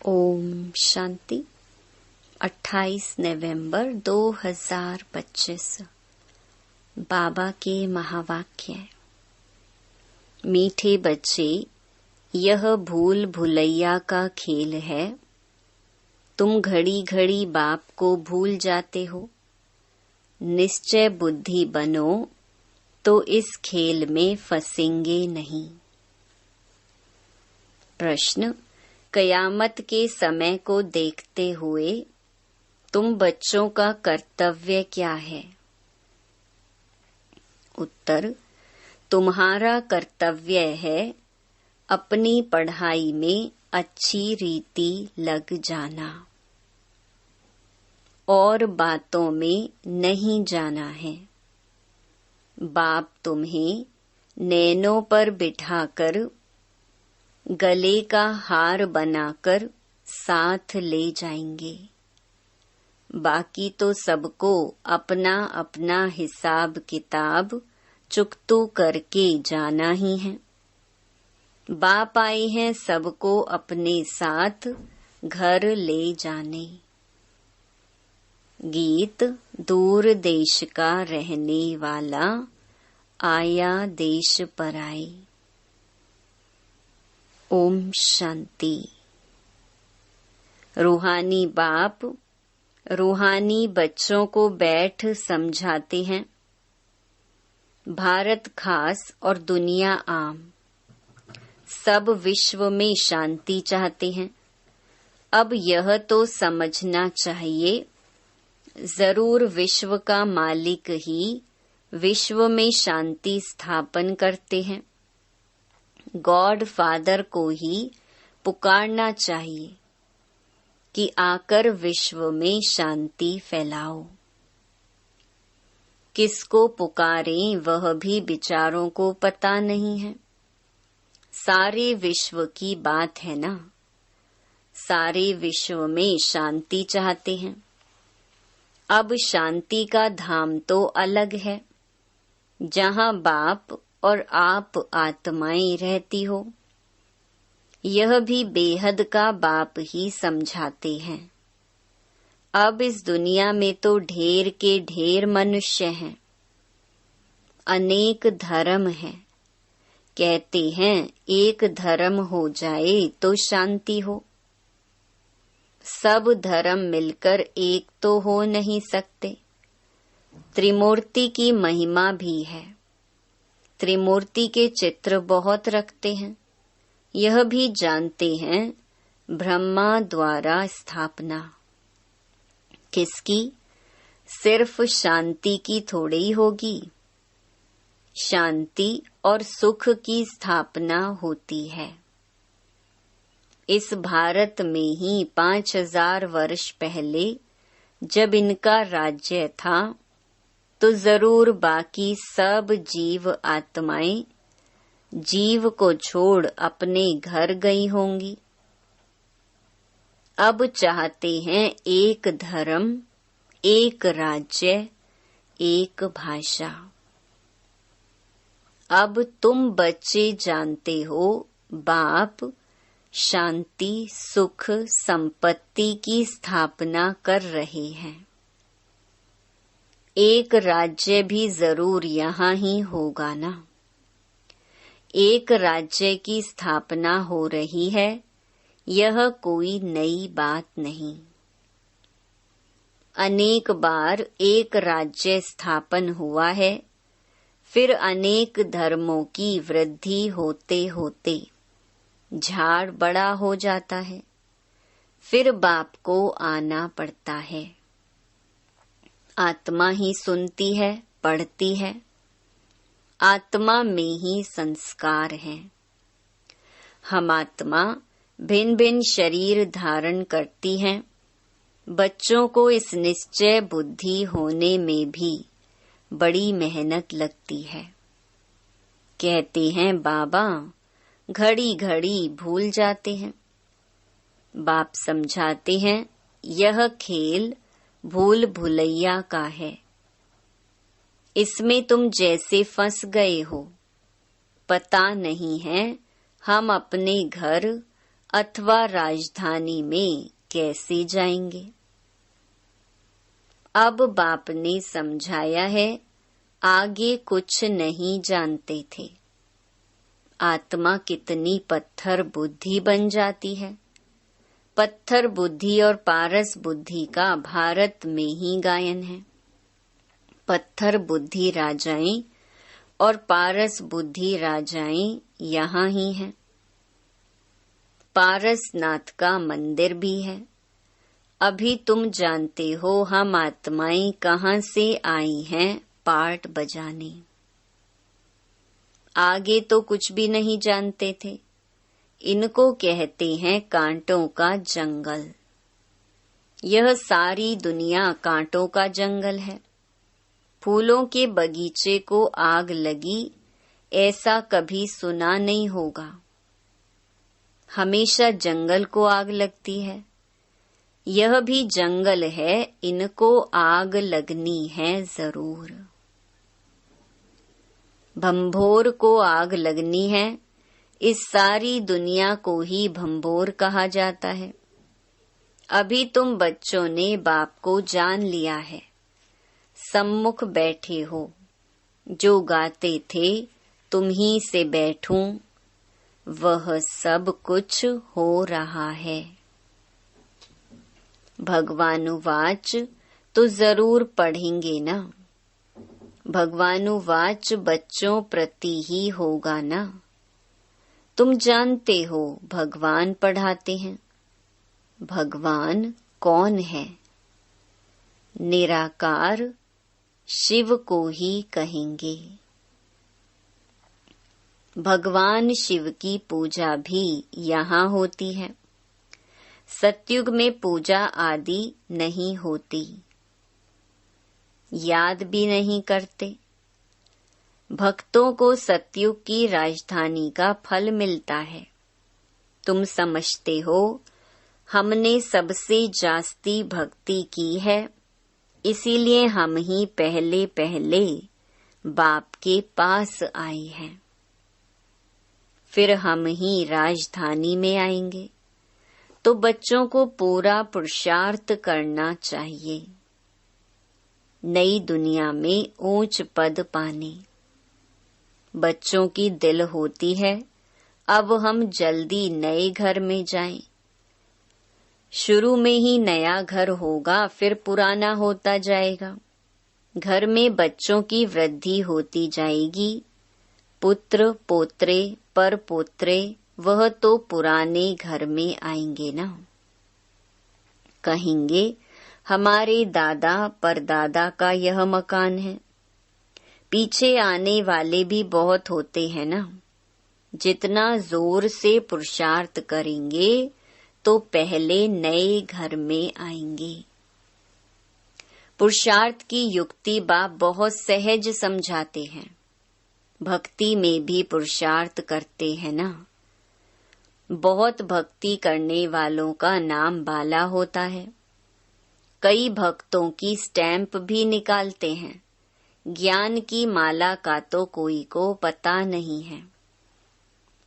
ओम शांति। 28 नवंबर 2025। बाबा के महावाक्य। मीठे बच्चे, यह भूल भुलैया का खेल है। तुम घड़ी घड़ी बाप को भूल जाते हो। निश्चय बुद्धि बनो तो इस खेल में फंसेंगे नहीं। प्रश्न: कयामत के समय को देखते हुए तुम बच्चों का कर्तव्य क्या है? उत्तर: तुम्हारा कर्तव्य है अपनी पढ़ाई में अच्छी रीति लग जाना और बातों में नहीं जाना है। बाप तुम्हें नैनों पर बिठाकर गले का हार बनाकर साथ ले जाएंगे। बाकी तो सबको अपना अपना हिसाब किताब चुकतू करके जाना ही है। बाप आए हैं सबको अपने साथ घर ले जाने। गीत: दूर देश का रहने वाला आया देश पराए। ओम शांति। रूहानी बाप रूहानी बच्चों को बैठ समझाते हैं। भारत खास और दुनिया आम, सब विश्व में शांति चाहते हैं। अब यह तो समझना चाहिए, जरूर विश्व का मालिक ही विश्व में शांति स्थापन करते हैं। गॉड फादर को ही पुकारना चाहिए कि आकर विश्व में शांति फैलाओ। किसको पुकारें वह भी बिचारों को पता नहीं है। सारे विश्व की बात है ना, सारे विश्व में शांति चाहते हैं। अब शांति का धाम तो अलग है, जहाँ बाप और आप आत्माएं रहती हो। यह भी बेहद का बाप ही समझाते हैं। अब इस दुनिया में तो ढेर के ढेर मनुष्य हैं, अनेक धर्म हैं। कहते हैं एक धर्म हो जाए तो शांति हो। सब धर्म मिलकर एक तो हो नहीं सकते। त्रिमूर्ति की महिमा भी है। त्रिमूर्ति के चित्र बहुत रखते हैं। यह भी जानते हैं ब्रह्मा द्वारा स्थापना किसकी? सिर्फ शांति की थोड़ी होगी। शांति और सुख की स्थापना होती है। इस भारत में ही 5000 वर्ष पहले जब इनका राज्य था, तो जरूर बाकी सब जीव आत्माएं जीव को छोड़ अपने घर गई होंगी। अब चाहते हैं एक धर्म, एक राज्य, एक भाषा। अब तुम बच्चे जानते हो बाप शांति, सुख, संपत्ति की स्थापना कर रहे हैं। एक राज्य भी जरूर यहाँ ही होगा ना। एक राज्य की स्थापना हो रही है, यह कोई नई बात नहीं। अनेक बार एक राज्य स्थापन हुआ है, फिर अनेक धर्मों की वृद्धि होते होते झाड़ बड़ा हो जाता है। फिर बाप को आना पड़ता है। आत्मा ही सुनती है, पढ़ती है। आत्मा में ही संस्कार हैं। हम आत्मा भिन्न भिन्न शरीर धारण करती हैं। बच्चों को इस निश्चय बुद्धि होने में भी बड़ी मेहनत लगती है। कहते हैं बाबा घड़ी घड़ी भूल जाते हैं। बाप समझाते हैं यह खेल भूल भुलैया का है। इसमें तुम जैसे फंस गए हो, पता नहीं है हम अपने घर अथवा राजधानी में कैसे जाएंगे। अब बाप ने समझाया है, आगे कुछ नहीं जानते थे। आत्मा कितनी पत्थर बुद्धि बन जाती है। पत्थर बुद्धि और पारस बुद्धि का भारत में ही गायन है। पत्थर बुद्धि राजाएं और पारस बुद्धि राजाएं यहाँ ही हैं। पारसनाथ का मंदिर भी है। अभी तुम जानते हो हम आत्माएं कहाँ से आई हैं पार्ट बजाने। आगे तो कुछ भी नहीं जानते थे। इनको कहते हैं कांटों का जंगल। यह सारी दुनिया कांटों का जंगल है। फूलों के बगीचे को आग लगी ऐसा कभी सुना नहीं होगा। हमेशा जंगल को आग लगती है। यह भी जंगल है, इनको आग लगनी है जरूर। भंभोर को आग लगनी है। इस सारी दुनिया को ही भंभोर कहा जाता है। अभी तुम बच्चों ने बाप को जान लिया है। सम्मुख बैठे हो। जो गाते थे तुम ही से बैठूं, वह सब कुछ हो रहा है। भगवानुवाच तो जरूर पढ़ेंगे ना। भगवानुवाच बच्चों प्रति ही होगा ना। तुम जानते हो भगवान पढ़ाते हैं। भगवान कौन है? निराकार शिव को ही कहेंगे। भगवान शिव की पूजा भी यहाँ होती है। सतयुग में पूजा आदि नहीं होती। याद भी नहीं करते। भक्तों को सतयुग की राजधानी का फल मिलता है। तुम समझते हो हमने सबसे जास्ती भक्ति की है, इसीलिए हम ही पहले पहले बाप के पास आए हैं। फिर हम ही राजधानी में आएंगे। तो बच्चों को पूरा पुरुषार्थ करना चाहिए नई दुनिया में ऊंच पद पाने। बच्चों की दिल होती है अब हम जल्दी नए घर में जाएं। शुरू में ही नया घर होगा, फिर पुराना होता जाएगा। घर में बच्चों की वृद्धि होती जाएगी। पुत्र पोत्रे पर पोत्रे वह तो पुराने घर में आएंगे ना। कहेंगे हमारे दादा परदादा का यह मकान है। पीछे आने वाले भी बहुत होते हैं ना। जितना जोर से पुरुषार्थ करेंगे तो पहले नए घर में आएंगे। पुरुषार्थ की युक्ति बाप बहुत सहज समझाते हैं। भक्ति में भी पुरुषार्थ करते हैं ना। बहुत भक्ति करने वालों का नाम बाला होता है। कई भक्तों की स्टैंप भी निकालते हैं। ज्ञान की माला का तो कोई को पता नहीं है।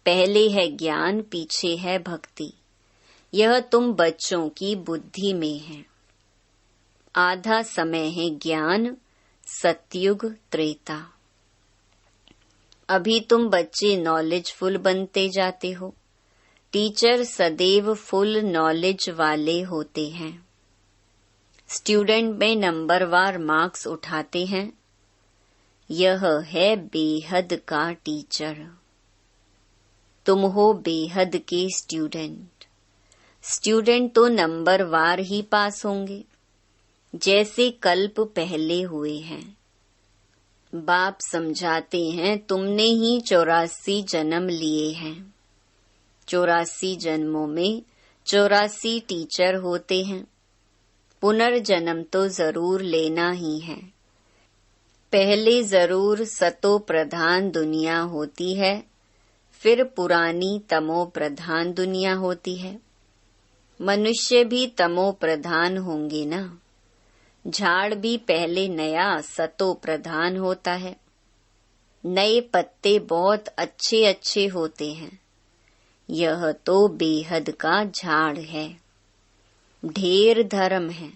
पहले है ज्ञान, पीछे है भक्ति। यह तुम बच्चों की बुद्धि में है। आधा समय है ज्ञान, सतयुग त्रेता। अभी तुम बच्चे नॉलेजफुल बनते जाते हो। टीचर सदैव फुल नॉलेज वाले होते हैं। स्टूडेंट में नंबरवार मार्क्स उठाते हैं। यह है बेहद का टीचर। तुम हो बेहद के स्टूडेंट। स्टूडेंट तो नंबरवार ही पास होंगे, जैसे कल्प पहले हुए हैं। बाप समझाते हैं तुमने ही 84 जन्म लिए हैं। 84 जन्मों में 84 टीचर होते हैं। पुनर्जन्म तो जरूर लेना ही है। पहले जरूर सतो प्रधान दुनिया होती है, फिर पुरानी तमो प्रधान दुनिया होती है। मनुष्य भी तमो प्रधान होंगे ना। झाड़ भी पहले नया सतो प्रधान होता है। नए पत्ते बहुत अच्छे अच्छे होते हैं। यह तो बेहद का झाड़ है। ढेर धर्म है,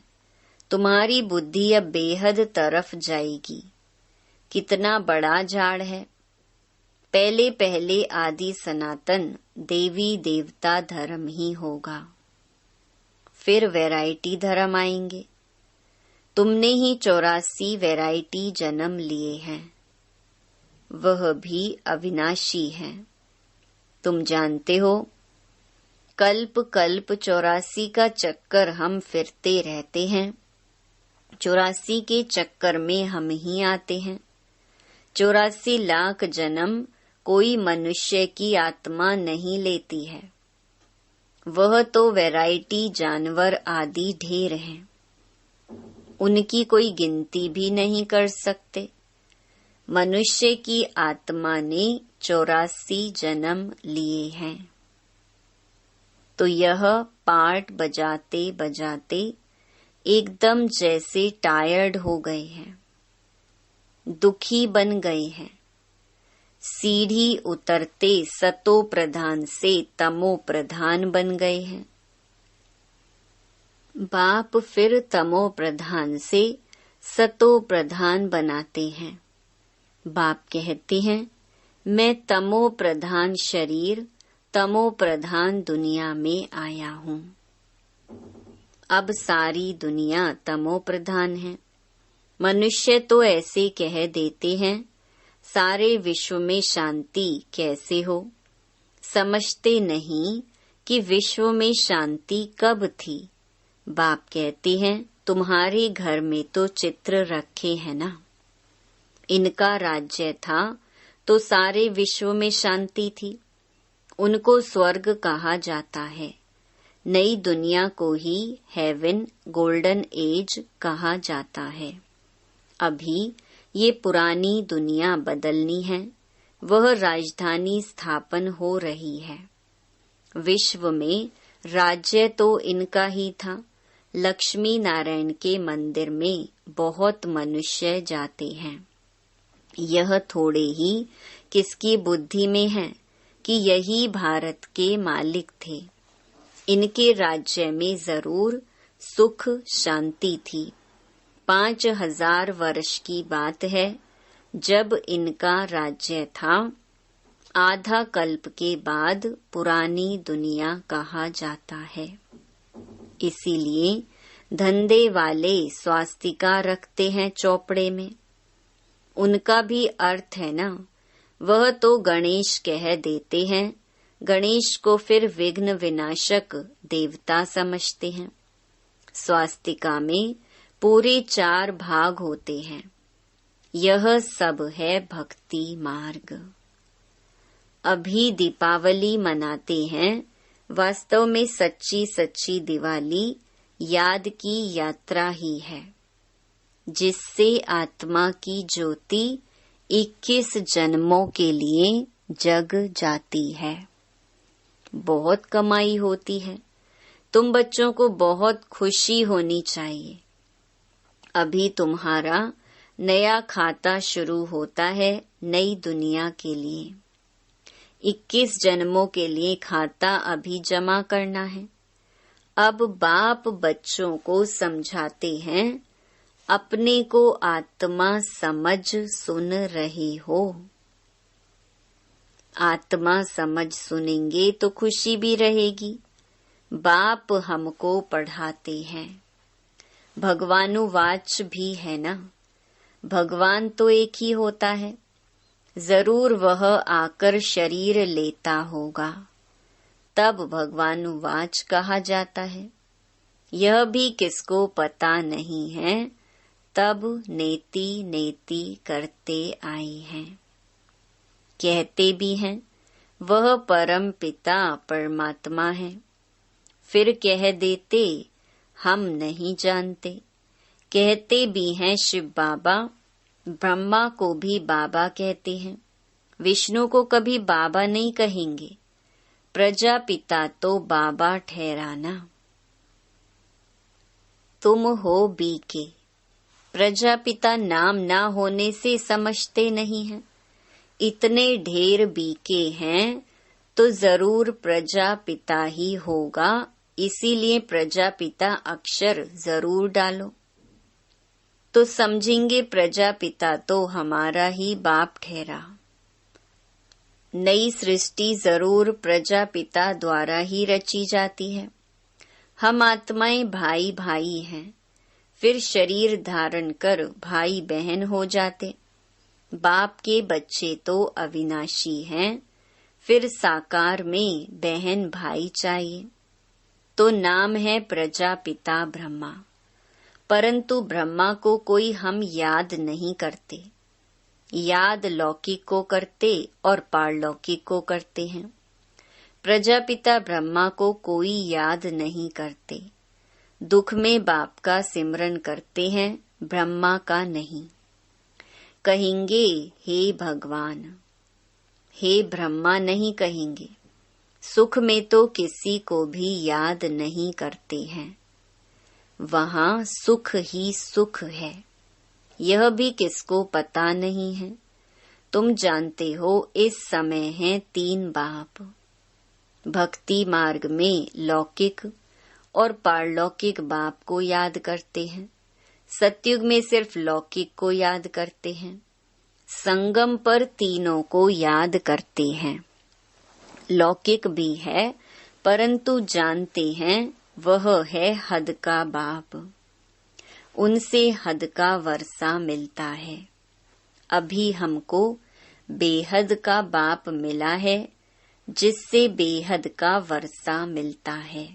तुम्हारी बुद्धि अब बेहद तरफ जाएगी। कितना बड़ा झाड़ है। पहले पहले आदि सनातन देवी देवता धर्म ही होगा, फिर वैरायटी धर्म आएंगे। तुमने ही 84 वैरायटी जन्म लिए हैं, वह भी अविनाशी है। तुम जानते हो, कल्प कल्प 84 का चक्कर हम फिरते रहते हैं। 84 के चक्कर में हम ही आते हैं। 84 लाख जन्म कोई मनुष्य की आत्मा नहीं लेती है। वह तो वैरायटी जानवर आदि ढेर हैं, उनकी कोई गिनती भी नहीं कर सकते। मनुष्य की आत्मा ने 84 जन्म लिए हैं। तो यह पार्ट बजाते बजाते एकदम जैसे टायर्ड हो गए हैं, दुखी बन गए हैं। सीढ़ी उतरते सतो प्रधान से तमो प्रधान बन गए हैं। बाप फिर तमो प्रधान से सतो प्रधान बनाते हैं। बाप कहते हैं, मैं तमो प्रधान शरीर, तमो प्रधान दुनिया में आया हूँ। अब सारी दुनिया तमो प्रधान है। मनुष्य तो ऐसे कह देते हैं, सारे विश्व में शांति कैसे हो। समझते नहीं कि विश्व में शांति कब थी। बाप कहते हैं, तुम्हारे घर में तो चित्र रखे हैं ना। इनका राज्य था तो सारे विश्व में शांति थी। उनको स्वर्ग कहा जाता है। नई दुनिया को ही हेवन, गोल्डन एज कहा जाता है। अभी ये पुरानी दुनिया बदलनी है। वह राजधानी स्थापन हो रही है। विश्व में राज्य तो इनका ही था। लक्ष्मी नारायण के मंदिर में बहुत मनुष्य जाते हैं। यह थोड़े ही किसकी बुद्धि में है कि यही भारत के मालिक थे। इनके राज्य में जरूर सुख शांति थी। 5000 वर्ष की बात है जब इनका राज्य था। आधा कल्प के बाद पुरानी दुनिया कहा जाता है। इसीलिए धंधे वाले स्वास्तिका रखते हैं चौपड़े में। उनका भी अर्थ है ना। वह तो गणेश कह देते हैं। गणेश को फिर विघ्न विनाशक देवता समझते हैं। स्वास्तिका में पूरे 4 भाग होते हैं। यह सब है भक्ति मार्ग। अभी दीपावली मनाते हैं। वास्तव में सच्ची सच्ची दिवाली याद की यात्रा ही है, जिससे आत्मा की ज्योति 21 जन्मों के लिए जग जाती है। बहुत कमाई होती है। तुम बच्चों को बहुत खुशी होनी चाहिए। अभी तुम्हारा नया खाता शुरू होता है नई दुनिया के लिए। 21 जन्मों के लिए खाता अभी जमा करना है। अब बाप बच्चों को समझाते हैं, अपने को आत्मा समझ सुन रहे हो। आत्मा समझ सुनेंगे तो खुशी भी रहेगी। बाप हमको पढ़ाते हैं। भगवानुवाच भी है ना। भगवान तो एक ही होता है। जरूर वह आकर शरीर लेता होगा, तब भगवानुवाच कहा जाता है। यह भी किसको पता नहीं है, तब नेति नेति करते आए हैं। कहते भी हैं वह परम पिता परमात्मा है, फिर कह देते हम नहीं जानते। कहते भी हैं शिव बाबा, ब्रह्मा को भी बाबा कहते हैं। विष्णु को कभी बाबा नहीं कहेंगे। प्रजापिता तो बाबा ठहराना। तुम हो बीके। प्रजापिता नाम ना होने से समझते नहीं हैं। इतने ढेर बीके हैं तो जरूर प्रजापिता ही होगा, इसीलिए प्रजापिता अक्षर जरूर डालो। तो समझेंगे प्रजापिता तो हमारा ही बाप ठहरा। नई सृष्टि जरूर प्रजापिता द्वारा ही रची जाती है। हम आत्माएं भाई भाई हैं, फिर शरीर धारण कर भाई बहन हो जाते। बाप के बच्चे तो अविनाशी हैं, फिर साकार में बहन भाई चाहिए। तो नाम है प्रजापिता ब्रह्मा, परंतु ब्रह्मा को कोई हम याद नहीं करते। याद लौकिक को करते और पारलौकिक को करते हैं। प्रजापिता ब्रह्मा को कोई याद नहीं करते। दुख में बाप का सिमरन करते हैं, ब्रह्मा का नहीं। कहेंगे हे भगवान, हे ब्रह्मा नहीं कहेंगे। सुख में तो किसी को भी याद नहीं करते हैं। वहाँ सुख ही सुख है, यह भी किसको पता नहीं है। तुम जानते हो इस समय हैं 3 बाप। भक्ति मार्ग में लौकिक और पारलौकिक बाप को याद करते हैं। सतयुग में सिर्फ लौकिक को याद करते हैं। संगम पर तीनों को याद करते हैं। लौकिक भी है, परंतु जानते हैं वह है हद का बाप। उनसे हद का वर्षा मिलता है। अभी हमको बेहद का बाप मिला है, जिससे बेहद का वर्षा मिलता है।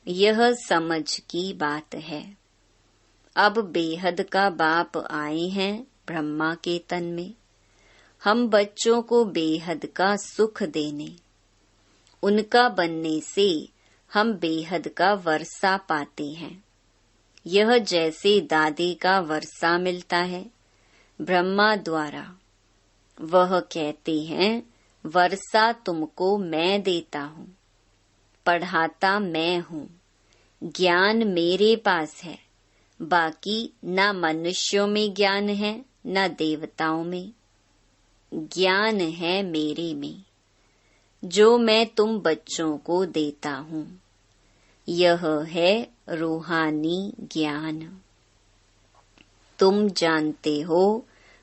यह समझ की बात है। अब बेहद का बाप आए हैं ब्रह्मा के तन में, हम बच्चों को बेहद का सुख देने। उनका बनने से हम बेहद का वर्षा पाते हैं। यह जैसे दादी का वर्षा मिलता है ब्रह्मा द्वारा, वह कहते हैं वर्षा तुमको मैं देता हूँ, पढ़ाता मैं हूँ, ज्ञान मेरे पास है। बाकी न मनुष्यों में ज्ञान है न देवताओं में, ज्ञान है मेरे में, जो मैं तुम बच्चों को देता हूँ। यह है रूहानी ज्ञान। तुम जानते हो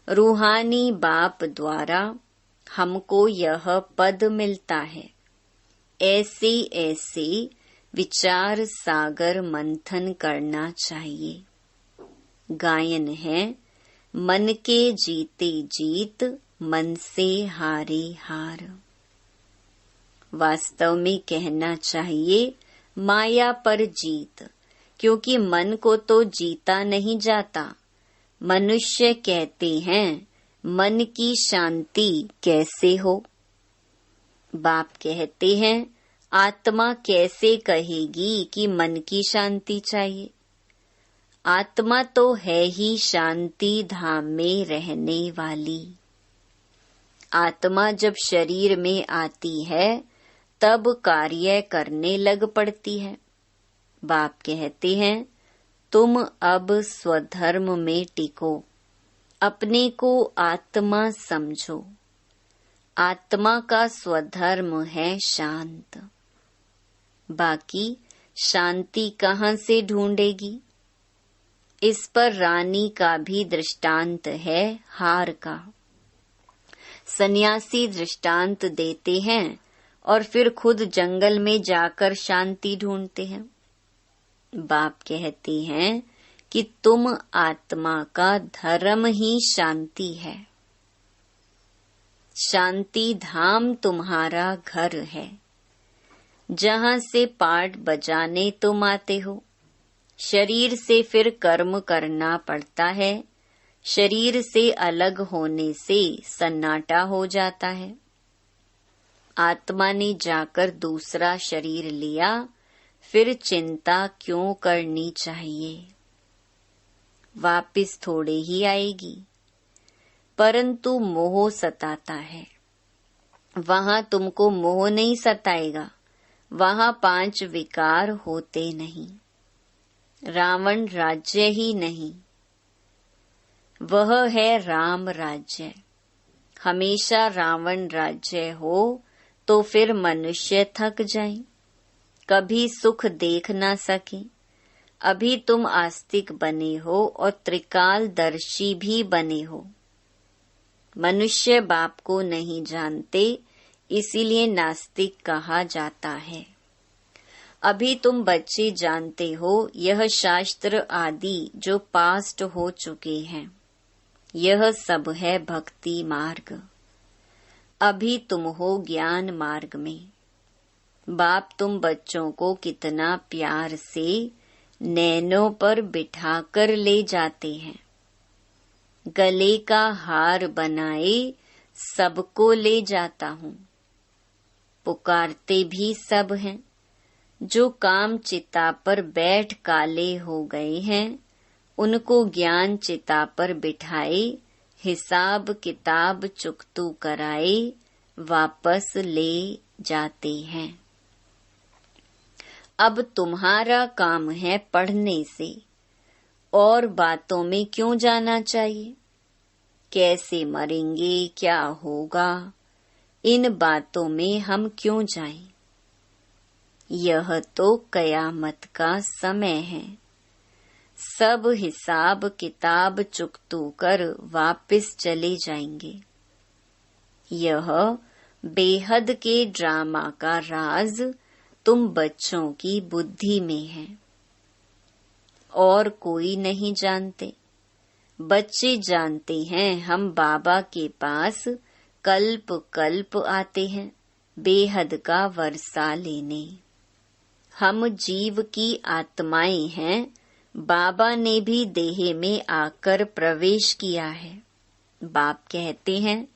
रूहानी बाप द्वारा हमको यह पद मिलता है। ऐसे ऐसे विचार सागर मंथन करना चाहिए। गायन है मन के जीते जीत, मन से हारे हार। वास्तव में कहना चाहिए माया पर जीत, क्योंकि मन को तो जीता नहीं जाता। मनुष्य कहते हैं मन की शांति कैसे हो। बाप कहते हैं आत्मा कैसे कहेगी कि मन की शांति चाहिए। आत्मा तो है ही शांति धाम में रहने वाली। आत्मा जब शरीर में आती है तब कार्य करने लग पड़ती है। बाप कहते हैं तुम अब स्वधर्म में टिको, अपने को आत्मा समझो। आत्मा का स्वधर्म है शांत। बाकी शांति कहाँ से ढूंढेगी। इस पर रानी का भी दृष्टांत है हार का। सन्यासी दृष्टांत देते हैं और फिर खुद जंगल में जाकर शांति ढूंढते हैं। बाप कहते हैं कि तुम आत्मा का धर्म ही शांति है। शांति धाम तुम्हारा घर है, जहाँ से पाठ बजाने तुम आते हो। शरीर से फिर कर्म करना पड़ता है। शरीर से अलग होने से सन्नाटा हो जाता है। आत्मा ने जाकर दूसरा शरीर लिया, फिर चिंता क्यों करनी चाहिए। वापिस थोड़े ही आएगी, परंतु मोह सताता है। वहाँ तुमको मोह नहीं सताएगा, वहाँ 5 विकार होते नहीं। रावण राज्य ही नहीं, वह है राम राज्य। हमेशा रावण राज्य हो तो फिर मनुष्य थक जाएं, कभी सुख देख ना सके। अभी तुम आस्तिक बने हो और त्रिकालदर्शी भी बने हो। मनुष्य बाप को नहीं जानते, इसीलिए नास्तिक कहा जाता है। अभी तुम बच्चे जानते हो यह शास्त्र आदि जो पास्ट हो चुके हैं, यह सब है भक्ति मार्ग। अभी तुम हो ज्ञान मार्ग में। बाप तुम बच्चों को कितना प्यार से नैनों पर बिठाकर ले जाते हैं। गले का हार बनाए सबको ले जाता हूँ। पुकारते भी सब हैं, जो काम चिता पर बैठ काले हो गए हैं, उनको ज्ञान चिता पर बिठाए, हिसाब किताब चुकतू कराए, वापस ले जाते हैं। अब तुम्हारा काम है पढ़ने से, और बातों में क्यों जाना चाहिए? कैसे मरेंगे, क्या होगा, इन बातों में हम क्यों जाएं? यह तो कयामत का समय है। सब हिसाब किताब चुकतू कर वापस चले जाएंगे। यह बेहद के ड्रामा का राज तुम बच्चों की बुद्धि में है, और कोई नहीं जानते। बच्चे जानते हैं हम बाबा के पास कल्प कल्प आते हैं बेहद का वर्षा लेने। हम जीव की आत्माएं हैं, बाबा ने भी देह में आकर प्रवेश किया है। बाप कहते हैं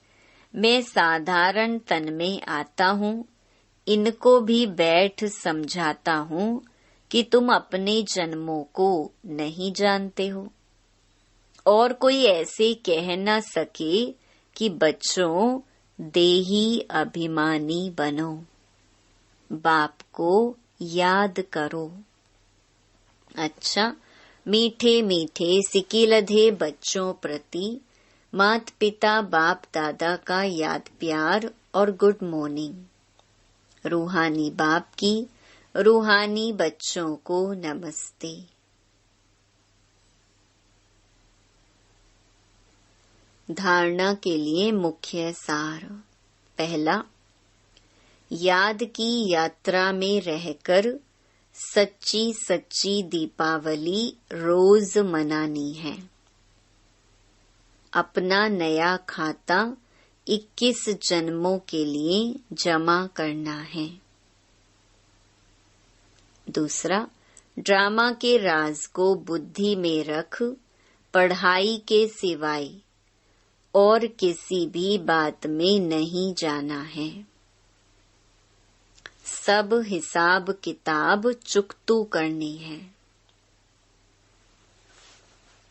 मैं साधारण तन में आता हूँ, इनको भी बैठ समझाता हूँ कि तुम अपने जन्मों को नहीं जानते हो, और कोई ऐसे कह न सके कि बच्चों देही अभिमानी बनो। बाप को याद करो। अच्छा, मीठे मीठे सिकिलधे बच्चों प्रति माता पिता बाप दादा का याद प्यार और गुड मॉर्निंग। रूहानी बाप की रूहानी बच्चों को नमस्ते। धारणा के लिए मुख्य सार। पहला, याद की यात्रा में रहकर सच्ची सच्ची दीपावली रोज मनानी है। अपना नया खाता 21 जन्मों के लिए जमा करना है। दूसरा, ड्रामा के राज को बुद्धि में रख पढ़ाई के सिवाय और किसी भी बात में नहीं जाना है। सब हिसाब किताब चुकतू करनी है।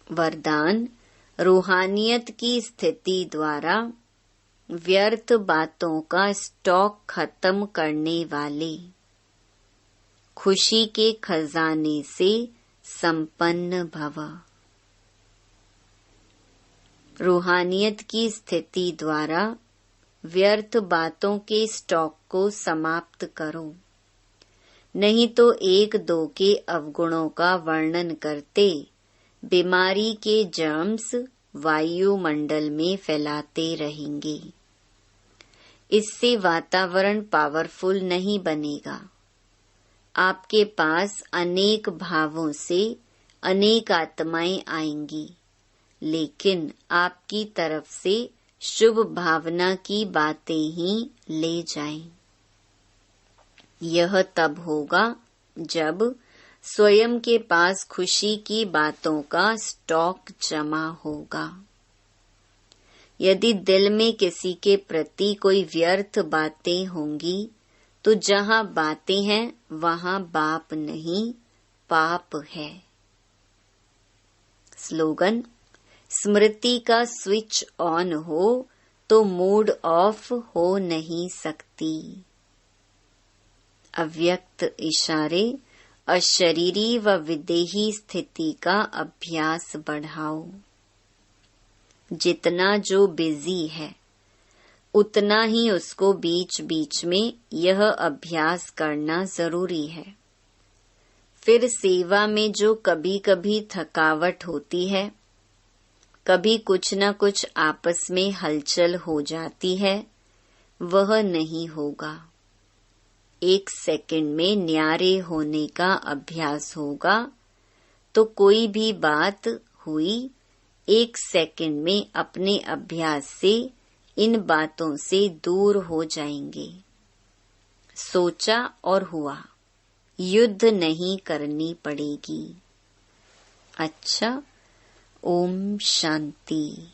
वरदान, रूहानियत की स्थिति द्वारा व्यर्थ बातों का स्टॉक खत्म करने वाले, खुशी के खजाने से संपन्न भव। रूहानियत की स्थिति द्वारा व्यर्थ बातों के स्टॉक को समाप्त करो, नहीं तो एक दो के अवगुणों का वर्णन करते बीमारी के जर्म्स वायुमंडल में फैलाते रहेंगे। इससे वातावरण पावरफुल नहीं बनेगा। आपके पास अनेक भावों से अनेक आत्माएं आएंगी, लेकिन आपकी तरफ से शुभ भावना की बातें ही ले जाएं। यह तब होगा जब स्वयं के पास खुशी की बातों का स्टॉक जमा होगा। यदि दिल में किसी के प्रति कोई व्यर्थ बातें होंगी, तो जहाँ बातें हैं वहाँ बाप नहीं, पाप है। स्लोगन, स्मृति का स्विच ऑन हो तो मूड ऑफ हो नहीं सकती। अव्यक्त इशारे अशरीरी व विदेही स्थिति का अभ्यास बढ़ाओ। जितना जो बिजी है उतना ही उसको बीच बीच में यह अभ्यास करना जरूरी है। फिर सेवा में जो कभी कभी थकावट होती है, कभी कुछ न कुछ आपस में हलचल हो जाती है, वह नहीं होगा। 1 सेकंड में न्यारे होने का अभ्यास होगा तो कोई भी बात हुई 1 सेकंड में अपने अभ्यास से इन बातों से दूर हो जाएंगे। सोचा और हुआ, युद्ध नहीं करनी पड़ेगी। अच्छा, ओम शांति।